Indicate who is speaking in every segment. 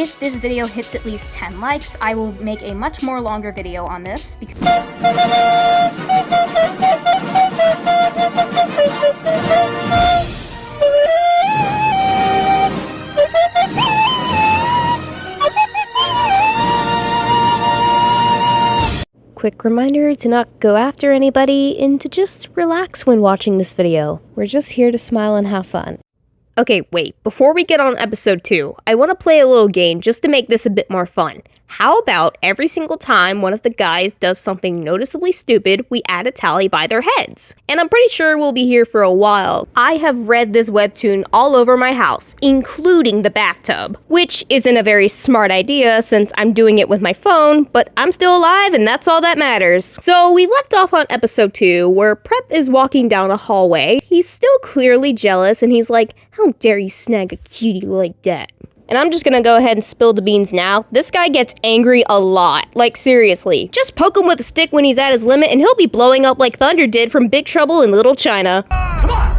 Speaker 1: If this video hits at least 10 likes, I will make a much more longer video on this because
Speaker 2: quick reminder to not go after anybody and to just relax when watching this video. We're just here to smile and have fun. Okay, wait, before we get on episode 2, I want to play a little game just to make this a bit more fun. How about every single time one of the guys does something noticeably stupid, we add a tally by their heads? And I'm pretty sure we'll be here for a while. I have read this webtoon all over my house, including the bathtub, which isn't a very smart idea since I'm doing it with my phone, but I'm still alive and that's all that matters. So we left off on episode 2 where Prep is walking down a hallway. He's still clearly jealous and he's like, "How dare you snag a cutie like that?" And I'm just gonna go ahead and spill the beans now. This guy gets angry a lot. Like, seriously. Just poke him with a stick when he's at his limit and he'll be blowing up like Thunder did from Big Trouble in Little China. Come on!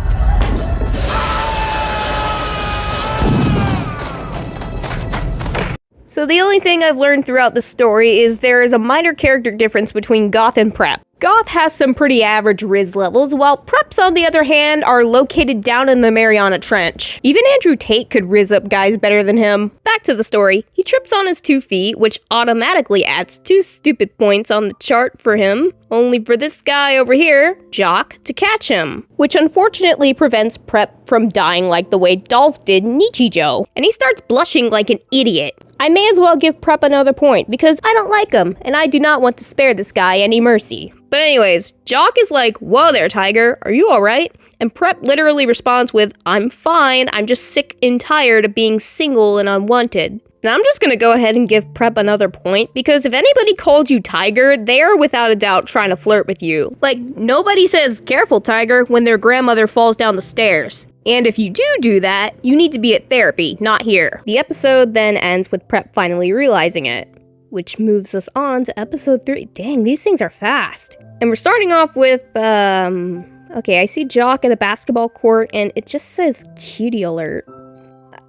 Speaker 2: So the only thing I've learned throughout the story is there is a minor character difference between Goth and Prep. Goth has some pretty average Riz levels, while Preps, on the other hand, are located down in the Mariana Trench. Even Andrew Tate could Riz up guys better than him. Back to the story. He trips on his 2 feet, which automatically adds 2 stupid points on the chart for him, only for this guy over here, Jock, to catch him, which unfortunately prevents Prep from dying like the way Dolph did Nichijou, and he starts blushing like an idiot. I may as well give Prep another point, because I don't like him, and I do not want to spare this guy any mercy. But anyways, Jock is like, "Whoa there, Tiger, are you alright?" And Prep literally responds with, "I'm fine, I'm just sick and tired of being single and unwanted." Now I'm just gonna go ahead and give Prep another point, because if anybody calls you Tiger, they are without a doubt trying to flirt with you. Like, nobody says, "Careful, Tiger," when their grandmother falls down the stairs. And if you do that, you need to be at therapy, not here. The episode then ends with Prep finally realizing it, which moves us on to episode 3. Dang, these things are fast. And we're starting off with, okay, I see Jock at a basketball court, and it just says cutie alert.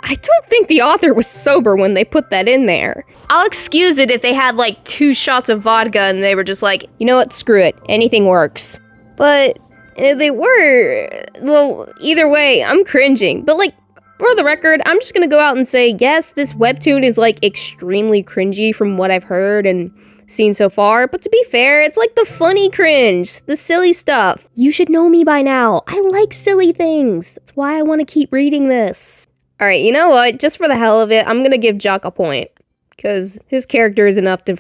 Speaker 2: I don't think the author was sober when they put that in there. I'll excuse it if they had like 2 shots of vodka and they were just like, you know what, screw it, anything works. But if they were, well, either way, I'm cringing. But like, for the record, I'm just gonna go out and say, yes, this webtoon is like extremely cringy from what I've heard and seen so far, but to be fair, it's like the funny cringe, the silly stuff. You should know me by now. I like silly things. That's why I want to keep reading this. Alright, you know what? Just for the hell of it, I'm gonna give Jock a point. Because his character is enough to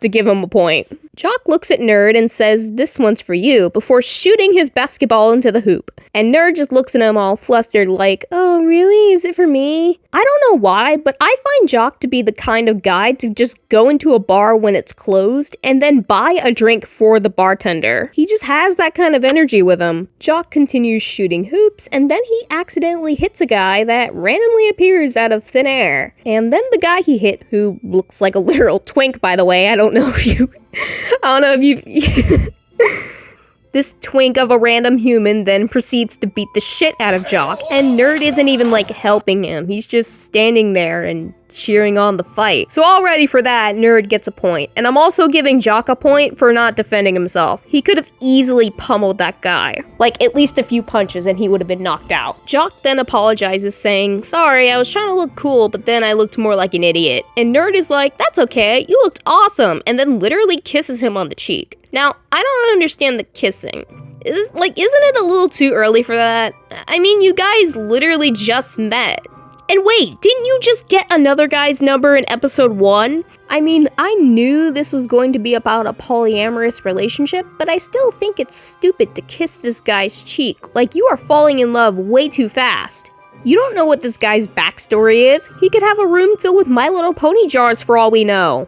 Speaker 2: give him a point. Jock looks at Nerd and says, "This one's for you," before shooting his basketball into the hoop. And Nerd just looks at him all flustered like, "Oh, really? Is it for me?" I don't know why, but I find Jock to be the kind of guy to just go into a bar when it's closed and then buy a drink for the bartender. He just has that kind of energy with him. Jock continues shooting hoops, and then he accidentally hits a guy that randomly appears out of thin air. And then the guy he hit, who looks like a literal twink, by the way, I don't know if you This twink of a random human then proceeds to beat the shit out of Jock, and Nerd isn't even like helping him. He's just standing there and cheering on the fight. So already for that, Nerd gets a point. And I'm also giving Jock a point for not defending himself. He could have easily pummeled that guy. Like, at least a few punches and he would have been knocked out. Jock then apologizes, saying, "Sorry, I was trying to look cool, but then I looked more like an idiot." And Nerd is like, "That's okay, you looked awesome," and then literally kisses him on the cheek. Now, I don't understand the kissing. Isn't it a little too early for that? I mean, you guys literally just met. And wait, didn't you just get another guy's number in episode 1? I mean, I knew this was going to be about a polyamorous relationship, but I still think it's stupid to kiss this guy's cheek. Like, you are falling in love way too fast. You don't know what this guy's backstory is. He could have a room filled with My Little Pony jars for all we know.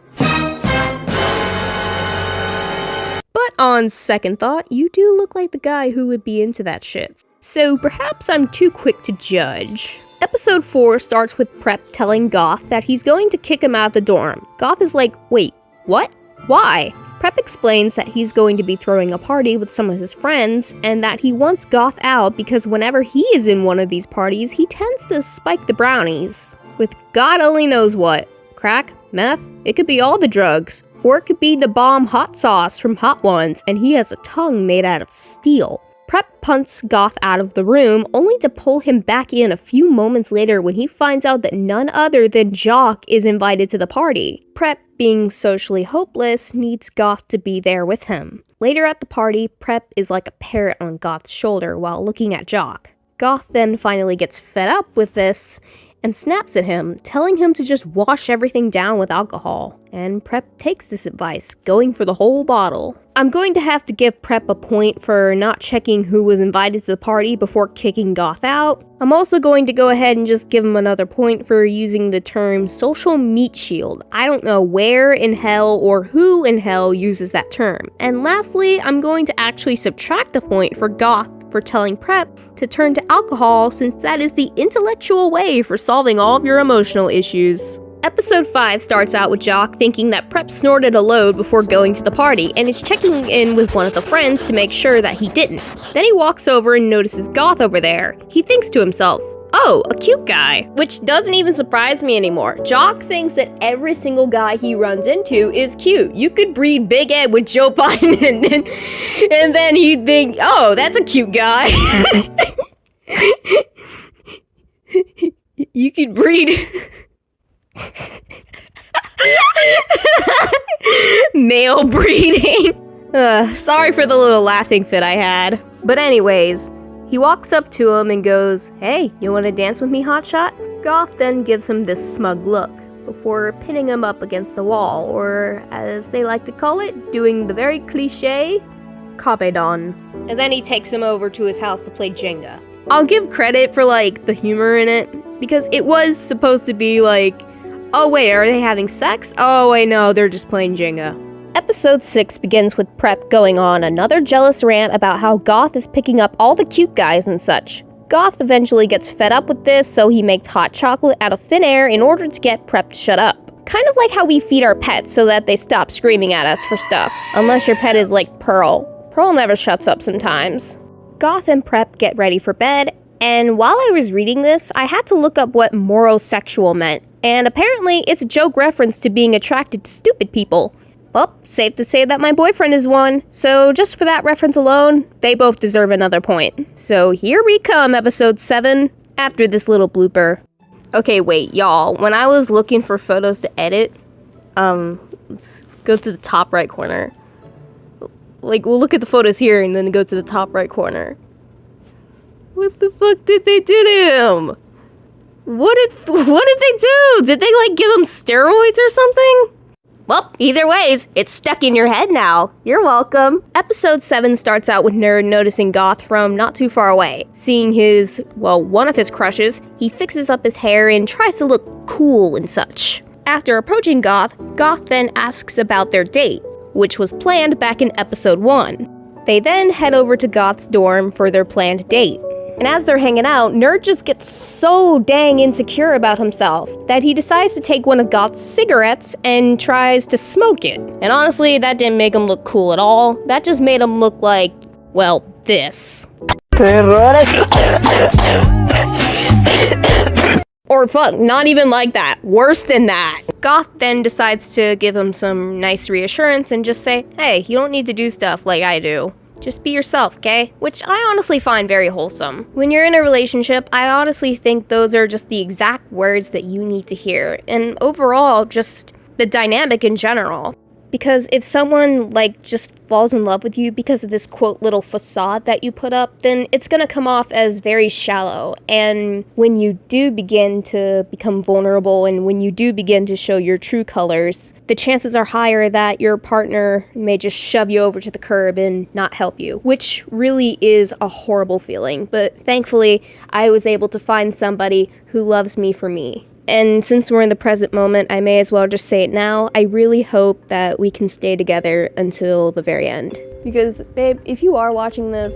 Speaker 2: But on second thought, you do look like the guy who would be into that shit. So perhaps I'm too quick to judge. Episode 4 starts with Prep telling Goth that he's going to kick him out of the dorm. Goth is like, "Wait, what? Why?" Prep explains that he's going to be throwing a party with some of his friends, and that he wants Goth out because whenever he is in one of these parties, he tends to spike the brownies. with God only knows what. Crack, meth, it could be all the drugs. Or it could be the bomb hot sauce from Hot Ones, and he has a tongue made out of steel. Prep punts Goth out of the room, only to pull him back in a few moments later when he finds out that none other than Jock is invited to the party. Prep, being socially hopeless, needs Goth to be there with him. Later at the party, Prep is like a parrot on Goth's shoulder while looking at Jock. Goth then finally gets fed up with this and snaps at him, telling him to just wash everything down with alcohol. And Prep takes this advice, going for the whole bottle. I'm going to have to give Prep a point for not checking who was invited to the party before kicking Goth out. I'm also going to go ahead and just give him another point for using the term social meat shield. I don't know where in hell or who in hell uses that term. And lastly, I'm going to actually subtract a point for Goth for telling Prep to turn to alcohol, since that is the intellectual way for solving all of your emotional issues. Episode 5 starts out with Jock thinking that Prep snorted a load before going to the party, and is checking in with one of the friends to make sure that he didn't. Then he walks over and notices Goth over there. He thinks to himself, oh, a cute guy. Which doesn't even surprise me anymore. Jock thinks that every single guy he runs into is cute. You could breed Big Ed with Joe Biden and then he'd think, oh, that's a cute guy. You could breed male breeding. Sorry for the little laughing fit I had. But anyways, he walks up to him and goes, hey, you want to dance with me, hotshot? Goth then gives him this smug look before pinning him up against the wall, or as they like to call it, doing the very cliche Kabedon. And then he takes him over to his house to play Jenga. I'll give credit for the humor in it, because it was supposed to be oh wait, are they having sex? Oh wait, no, they're just playing Jenga. Episode 6 begins with Prep going on another jealous rant about how Goth is picking up all the cute guys and such. Goth eventually gets fed up with this, so he makes hot chocolate out of thin air in order to get Prep to shut up. Kind of like how we feed our pets so that they stop screaming at us for stuff. Unless your pet is like Pearl. Pearl never shuts up sometimes. Goth and Prep get ready for bed, and while I was reading this, I had to look up what morosexual meant. And apparently, it's a joke reference to being attracted to stupid people. Well, safe to say that my boyfriend is one, so just for that reference alone, they both deserve another point. So here we come, episode 7, after this little blooper. Okay, wait, y'all, when I was looking for photos to edit, let's go to the top right corner. We'll look at the photos here and then go to the top right corner. What the fuck did they do to him? What did they do? Did they, give him steroids or something? Well, either ways, it's stuck in your head now. You're welcome. Episode 7 starts out with Nerd noticing Goth from not too far away. Seeing one of his crushes, he fixes up his hair and tries to look cool and such. After approaching Goth, Goth then asks about their date, which was planned back in episode 1. They then head over to Goth's dorm for their planned date. And as they're hanging out, Nerd just gets so dang insecure about himself that he decides to take one of Goth's cigarettes and tries to smoke it. And honestly, that didn't make him look cool at all. That just made him look like, this. Or fuck, not even like that. Worse than that. Goth then decides to give him some nice reassurance and just say, hey, you don't need to do stuff like I do. Just be yourself, okay? Which I honestly find very wholesome. When you're in a relationship, I honestly think those are just the exact words that you need to hear. And overall, just the dynamic in general. Because if someone, just falls in love with you because of this, quote, little facade that you put up, then it's gonna come off as very shallow. And when you do begin to become vulnerable and when you do begin to show your true colors, the chances are higher that your partner may just shove you over to the curb and not help you, which really is a horrible feeling. But thankfully, I was able to find somebody who loves me for me. And since we're in the present moment, I may as well just say it now. I really hope that we can stay together until the very end. Because, babe, if you are watching this,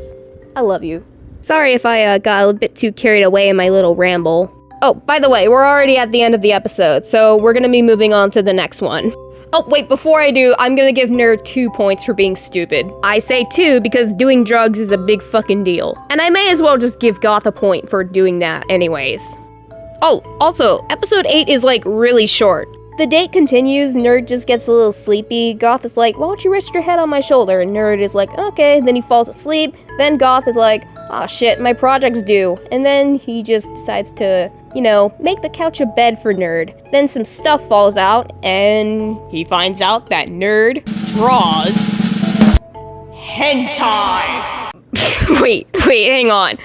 Speaker 2: I love you. Sorry if I got a bit too carried away in my little ramble. Oh, by the way, we're already at the end of the episode, so we're gonna be moving on to the next one. Oh, wait, before I do, I'm gonna give Nerd 2 points for being stupid. I say 2 because doing drugs is a big fucking deal. And I may as well just give Goth a point for doing that anyways. Oh, also, episode 8 is like really short. The date continues, Nerd just gets a little sleepy. Goth is like, why don't you rest your head on my shoulder? And Nerd is like, okay. Then he falls asleep. Then Goth is like, oh shit, my project's due. And then he just decides to, make the couch a bed for Nerd. Then some stuff falls out, and he finds out that Nerd draws hentai. Wait, hang on.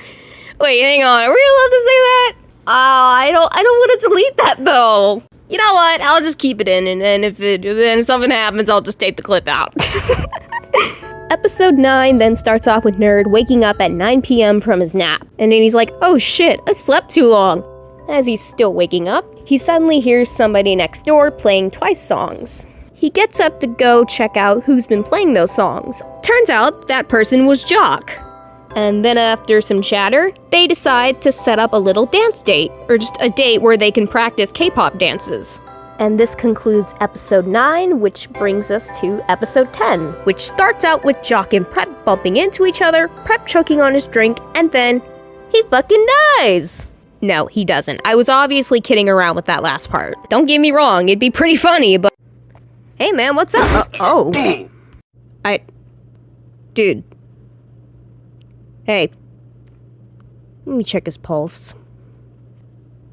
Speaker 2: Are we allowed to say that? I don't want to delete that though. You know what? I'll just keep it in, and then if something happens, I'll just take the clip out. Episode 9 then starts off with Nerd waking up at 9 p.m. from his nap. And then he's like, oh shit, I slept too long. As he's still waking up, he suddenly hears somebody next door playing Twice songs. He gets up to go check out who's been playing those songs. Turns out that person was Jock. And then after some chatter, they decide to set up a little dance date, or just a date where they can practice K-pop dances. And this concludes episode 9, which brings us to episode 10, which starts out with Jock and Prep bumping into each other, Prep choking on his drink, and then he fucking dies! No, he doesn't. I was obviously kidding around with that last part. Don't get me wrong, it'd be pretty funny, but... Hey man, what's up? Dude. Hey. Let me check his pulse.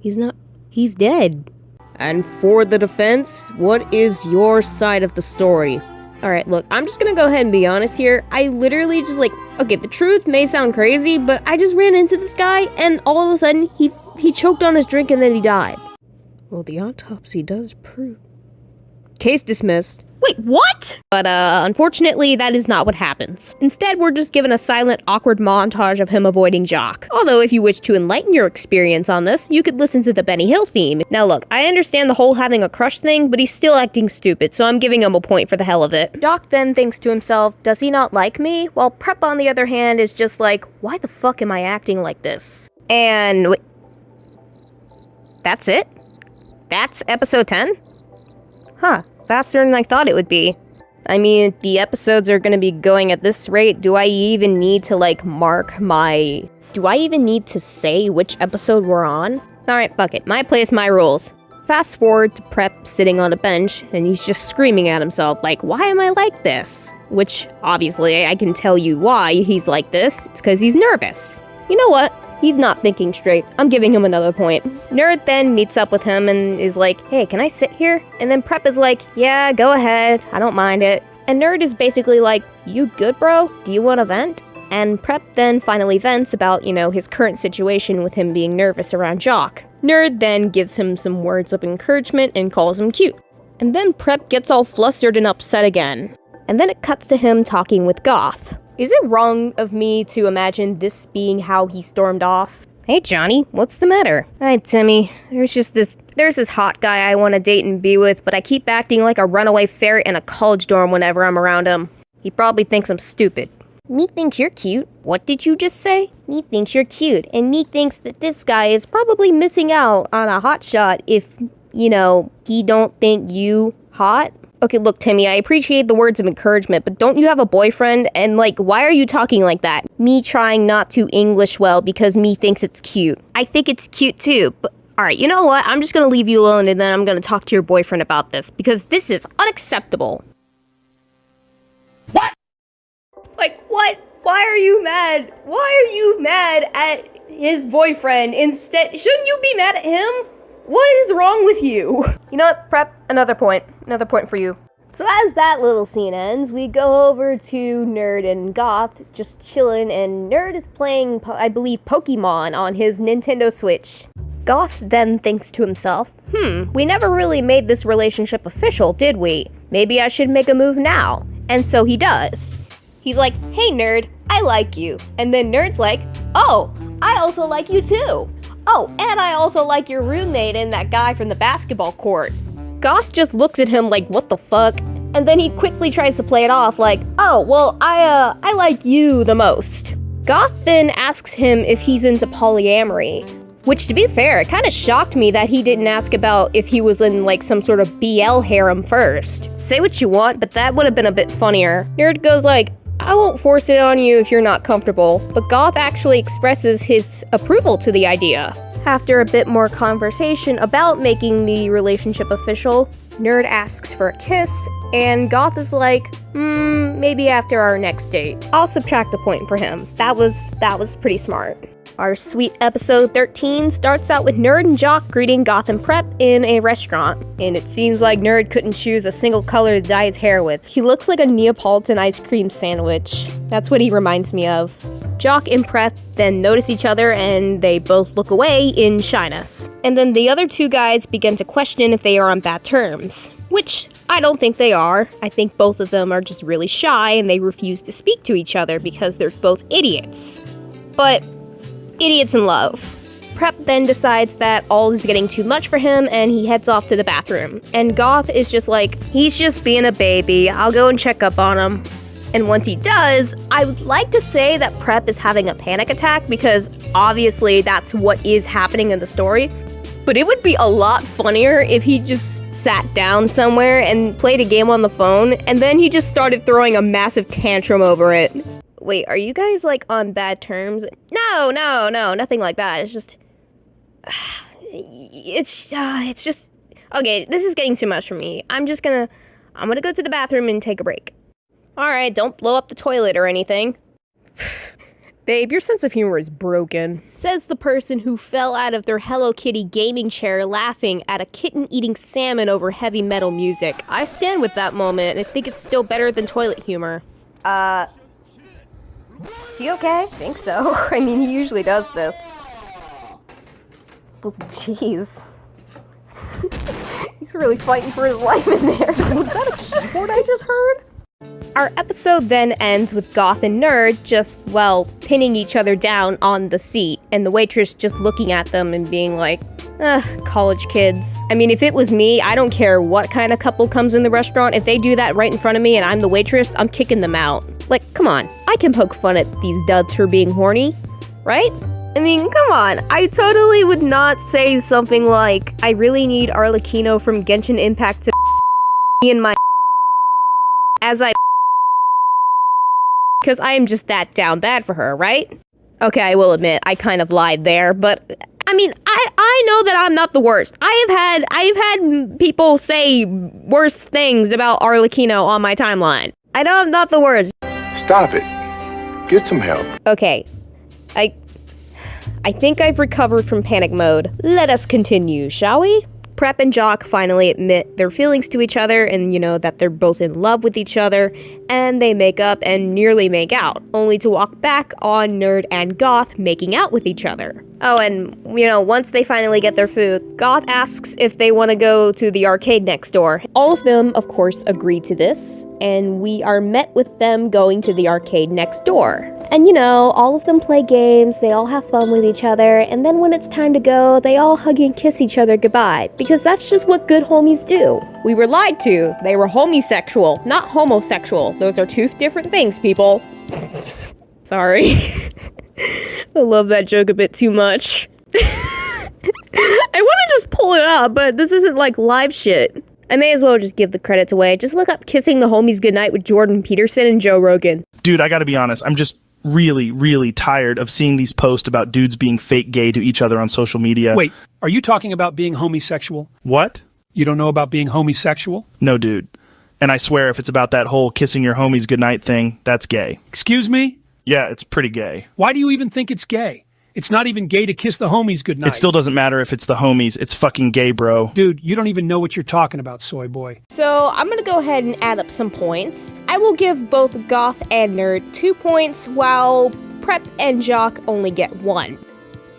Speaker 2: He's dead. And for the defense, what is your side of the story? Alright, look, I'm just gonna go ahead and be honest here. I literally just okay, the truth may sound crazy, but I just ran into this guy, and all of a sudden, he choked on his drink and then he died. Well, the autopsy does prove... Case dismissed. Wait, what? But, unfortunately, that is not what happens. Instead, we're just given a silent, awkward montage of him avoiding Jock. Although, if you wish to enlighten your experience on this, you could listen to the Benny Hill theme. Now look, I understand the whole having a crush thing, but he's still acting stupid, so I'm giving him a point for the hell of it. Jock then thinks to himself, does he not like me? While Prep, on the other hand, is just like, why the fuck am I acting like this? And... That's it? That's episode 10? Huh. Faster than I thought it would be. I mean, the episodes are gonna be going at this rate. Do I even need to, Do I even need to say which episode we're on? Alright, fuck it. My place, my rules. Fast forward to Prep sitting on a bench, and he's just screaming at himself, like, why am I like this? Which, obviously, I can tell you why he's like this. It's because he's nervous. You know what? He's not thinking straight. I'm giving him another point. Nerd then meets up with him and is like, hey, can I sit here? And then Prep is like, yeah, go ahead. I don't mind it. And Nerd is basically like, you good, bro? Do you want to vent? And Prep then finally vents about, his current situation with him being nervous around Jock. Nerd then gives him some words of encouragement and calls him cute. And then Prep gets all flustered and upset again. And then it cuts to him talking with Goth. Is it wrong of me to imagine this being how he stormed off? Hey, Johnny, what's the matter? Hi, Timmy. There's this hot guy I want to date and be with, but I keep acting like a runaway ferret in a college dorm whenever I'm around him. He probably thinks I'm stupid. Me thinks you're cute. What did you just say? Me thinks you're cute, and me thinks that this guy is probably missing out on a hot shot if, he don't think you hot. Okay, look, Timmy, I appreciate the words of encouragement, but don't you have a boyfriend? And, why are you talking like that? Me trying not to English well because me thinks it's cute. I think it's cute too, but alright, you know what? I'm just gonna leave you alone and then I'm gonna talk to your boyfriend about this because this is unacceptable. What? What? Why are you mad? Why are you mad at his boyfriend instead? Shouldn't you be mad at him? What is wrong with you? You know what, Prep? Another point for you. So as that little scene ends, we go over to Nerd and Goth just chilling, and Nerd is playing, I believe, Pokemon on his Nintendo Switch. Goth then thinks to himself, we never really made this relationship official, did we? Maybe I should make a move now. And so he does. He's like, hey Nerd, I like you. And then Nerd's like, oh, I also like you too. Oh, and I also like your roommate and that guy from the basketball court. Goth just looks at him like, what the fuck? And then he quickly tries to play it off like, oh, well, I like you the most. Goth then asks him if he's into polyamory. Which, to be fair, it kind of shocked me that he didn't ask about if he was in, some sort of BL harem first. Say what you want, but that would have been a bit funnier. Nerd goes like, I won't force it on you if you're not comfortable, but Goth actually expresses his approval to the idea. After a bit more conversation about making the relationship official, Nerd asks for a kiss, and Goth is like, maybe after our next date. I'll subtract a point for him. That was pretty smart. Our sweet episode 13 starts out with Nerd and Jock greeting Goth and Prep in a restaurant. And it seems like Nerd couldn't choose a single color to dye his hair with. He looks like a Neapolitan ice cream sandwich. That's what he reminds me of. Jock and Prep then notice each other and they both look away in shyness. And then the other two guys begin to question if they are on bad terms. Which I don't think they are. I think both of them are just really shy and they refuse to speak to each other because they're both idiots. But idiots in love. Prep then decides that all is getting too much for him and he heads off to the bathroom. And Goth is just like, he's just being a baby. I'll go and check up on him. And once he does, I would like to say that Prep is having a panic attack because obviously that's what is happening in the story. But it would be a lot funnier if he just sat down somewhere and played a game on the phone and then he just started throwing a massive tantrum over it. Wait, are you guys like on bad terms? No, nothing like that. It's just, it's just, okay, this is getting too much for me. I'm gonna go to the bathroom and take a break. Alright, don't blow up the toilet or anything. Babe, your sense of humor is broken. Says the person who fell out of their Hello Kitty gaming chair laughing at a kitten eating salmon over heavy metal music. I stand with that moment and I think it's still better than toilet humor. Is he okay? I think so. I mean, he usually does this. Oh, jeez. He's really fighting for his life in there. Was that a keyboard I just heard? Our episode then ends with Goth and Nerd just, well, pinning each other down on the seat, and the waitress just looking at them and being like, college kids. I mean, if it was me, I don't care what kind of couple comes in the restaurant. If they do that right in front of me and I'm the waitress, I'm kicking them out. Like, come on, I can poke fun at these duds for being horny, right? I mean, come on, I totally would not say something like, I really need Arlecchino from Genshin Impact to in my as I because I am just that down bad for her, right? Okay, I will admit, I kind of lied there, but I mean, I know that I'm not the worst. I've had people say worse things about Arlecchino on my timeline. I know I'm not the worst.
Speaker 3: Stop it. Get some help.
Speaker 2: Okay, I think I've recovered from panic mode. Let us continue, shall we? Prep and Jock finally admit their feelings to each other and, that they're both in love with each other, and they make up and nearly make out, only to walk back on Nerd and Goth making out with each other. Oh, and, once they finally get their food, Goth asks if they want to go to the arcade next door. All of them, of course, agree to this, and we are met with them going to the arcade next door. And all of them play games, they all have fun with each other, and then when it's time to go, they all hug and kiss each other goodbye, because that's just what good homies do. We were lied to. They were homosexual, not homosexual. Those are two different things, people. Sorry. I love that joke a bit too much. I want to just pull it up, but this isn't like live shit. I may as well just give the credits away. Just look up Kissing the Homies Goodnight with Jordan Peterson and Joe Rogan.
Speaker 4: Dude, I gotta be honest. I'm just really, really tired of seeing these posts about dudes being fake gay to each other on social media.
Speaker 5: Wait, are you talking about being homosexual?
Speaker 4: What?
Speaker 5: You don't know about being homosexual?
Speaker 4: No, dude. And I swear if it's about that whole kissing your homies goodnight thing, that's gay.
Speaker 5: Excuse me?
Speaker 4: Yeah, it's pretty gay.
Speaker 5: Why do you even think it's gay? It's not even gay to kiss the homies goodnight.
Speaker 4: It still doesn't matter if it's the homies. It's fucking gay, bro.
Speaker 5: Dude, you don't even know what you're talking about, soy boy.
Speaker 2: So I'm gonna go ahead and add up some points. I will give both Goth and Nerd 2 points, while Prep and Jock only get 1.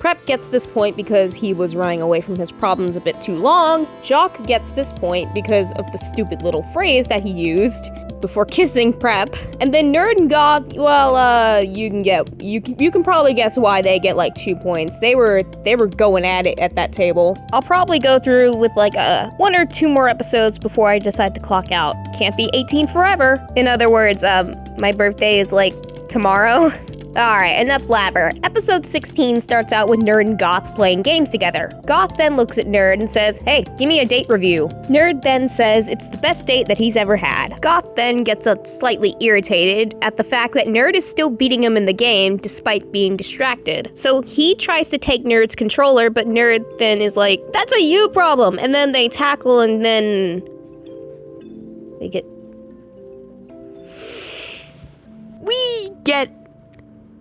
Speaker 2: Prep gets this point because he was running away from his problems a bit too long. Jock gets this point because of the stupid little phrase that he used before kissing Prep. And then Nerd and Goth, well, you can probably guess why they get like 2 points. They were going at it at that table. I'll probably go through with like 1 or 2 more episodes before I decide to clock out. Can't be 18 forever. In other words, my birthday is like tomorrow. Alright, enough blabber. Episode 16 starts out with Nerd and Goth playing games together. Goth then looks at Nerd and says, "Hey, give me a date review." Nerd then says it's the best date that he's ever had. Goth then gets slightly irritated at the fact that Nerd is still beating him in the game despite being distracted. So he tries to take Nerd's controller, but Nerd then is like, "That's a you problem!" And then they tackle and then we get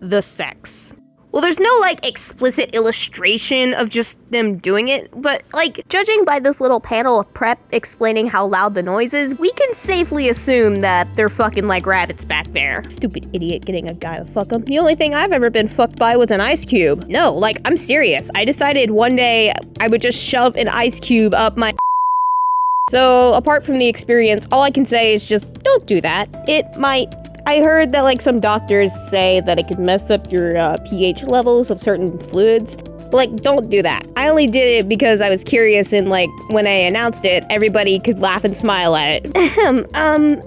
Speaker 2: the sex. Well, there's no, explicit illustration of just them doing it, but, judging by this little panel of prep explaining how loud the noise is, we can safely assume that they're fucking like rabbits back there. Stupid idiot getting a guy to fuck him. The only thing I've ever been fucked by was an ice cube. No, I'm serious. I decided one day I would just shove an ice cube up my So, apart from the experience, all I can say is just don't do that. It might. I heard that some doctors say that it could mess up your pH levels of certain fluids. But don't do that. I only did it because I was curious and when I announced it, everybody could laugh and smile at it. On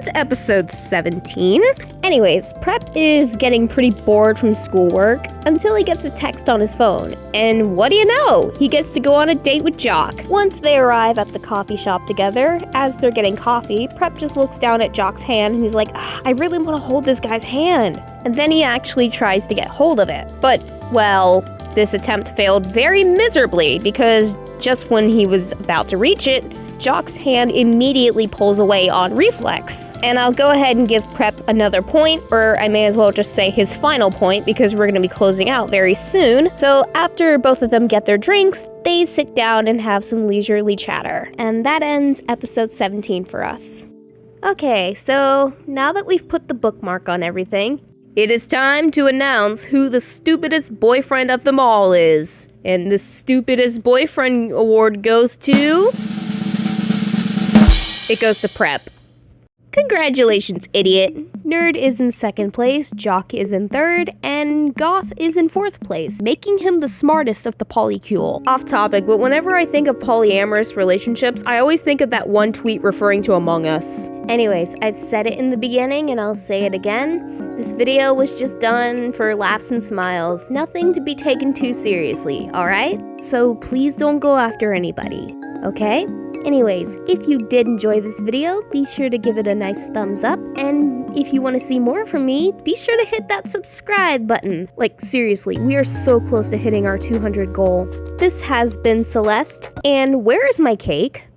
Speaker 2: to episode 17. Anyways, Prep is getting pretty bored from schoolwork until he gets a text on his phone. And what do you know? He gets to go on a date with Jock. Once they arrive at the coffee shop together, as they're getting coffee, Prep just looks down at Jock's hand and he's like, I really want to hold this guy's hand. And then he actually tries to get hold of it. But, well, this attempt failed very miserably because just when he was about to reach it, Jock's hand immediately pulls away on reflex. And I'll go ahead and give Prep another point, or I may as well just say his final point because we're going to be closing out very soon. So after both of them get their drinks, they sit down and have some leisurely chatter. And that ends episode 17 for us. Okay, so now that we've put the bookmark on everything, it is time to announce who the stupidest boyfriend of them all is. And the stupidest boyfriend award goes to... It goes to Prep. Congratulations, idiot. Nerd is in second place, Jock is in third, and Goth is in fourth place, making him the smartest of the polycule. Off topic, but whenever I think of polyamorous relationships, I always think of that one tweet referring to Among Us. Anyways, I've said it in the beginning and I'll say it again. This video was just done for laughs and smiles, nothing to be taken too seriously, alright? So please don't go after anybody, okay? Anyways, if you did enjoy this video, be sure to give it a nice thumbs up, and if you want to see more from me, be sure to hit that subscribe button. Seriously, we are so close to hitting our 200 goal. This has been Celeste, and where is my cake?